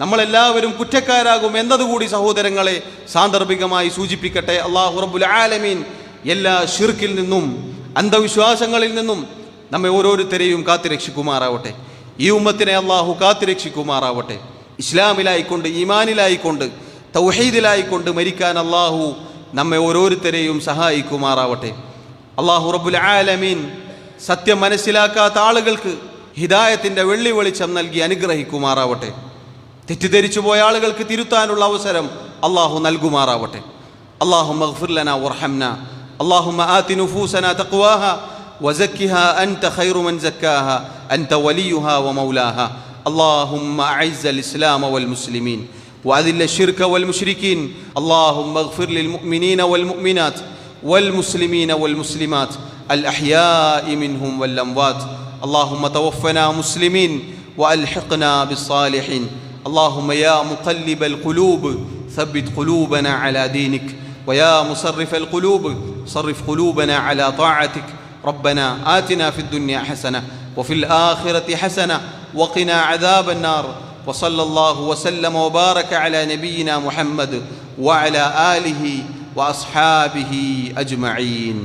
നമ്മളെല്ലാവരും കുറ്റക്കാരാകും എന്നതുകൂടി സഹോദരങ്ങളെ സാന്ദർഭികമായി സൂചിപ്പിക്കട്ടെ. അല്ലാഹു റബ്ബുൽ ആലമീൻ എല്ലാ ഷിർക്കിൽ നിന്നും അന്ധവിശ്വാസങ്ങളിൽ നിന്നും നമ്മെ ഓരോരുത്തരെയും കാത്തുരക്ഷിക്കുമാറാവട്ടെ. ഈ ഉമ്മത്തിനെ അള്ളാഹു കാത്തുരക്ഷിക്കുമാറാവട്ടെ. ഇസ്ലാമിലായിക്കൊണ്ട്, ഈമാനിലായിക്കൊണ്ട്, തൗഹീദിലായിക്കൊണ്ട് മരിക്കാൻ അള്ളാഹു നമ്മെ ഓരോരുത്തരെയും സഹായിക്കുമാറാവട്ടെ. അള്ളാഹു റബ്ബുൽ ആലമീൻ സത്യം മനസ്സിലാക്കാത്ത ആളുകൾക്ക് ഹിദായത്തിൻ്റെ വെള്ളി വെളിച്ചം നൽകി അനുഗ്രഹിക്കുമാറാവട്ടെ. തെറ്റിദ്ധരിച്ചു പോയ ആളുകൾക്ക് തിരുത്താനുള്ള അവസരം അള്ളാഹു നൽകുമാറാവട്ടെ. അല്ലാഹുമ്മ ഗ്ഫിർ ലനാ വർഹംനാ. അല്ലാഹുമ്മ ആതി നുഫൂസനാ തഖ്വാഹാ വസക്കിഹാ അൻത ഖൈറു മൻ സക്കാഹാ അൻത വലിയുഹാ വമൗലാഹാ. اللهم أعز الإسلام والمسلمين وأذل الشرك والمشركين. اللهم اغفر للمؤمنين والمؤمنات والمسلمين والمسلمات الأحياء منهم والأموات. اللهم توفنا مسلمين وألحقنا بالصالحين. اللهم يا مقلب القلوب ثبت قلوبنا على دينك، ويا مصرف القلوب صرف قلوبنا على طاعتك. ربنا آتنا في الدنيا حسنة وفي الآخرة حسنة وقنا عذاب النار. وصلى الله وسلم وبارك على نبينا محمد وعلى آله وأصحابه أجمعين.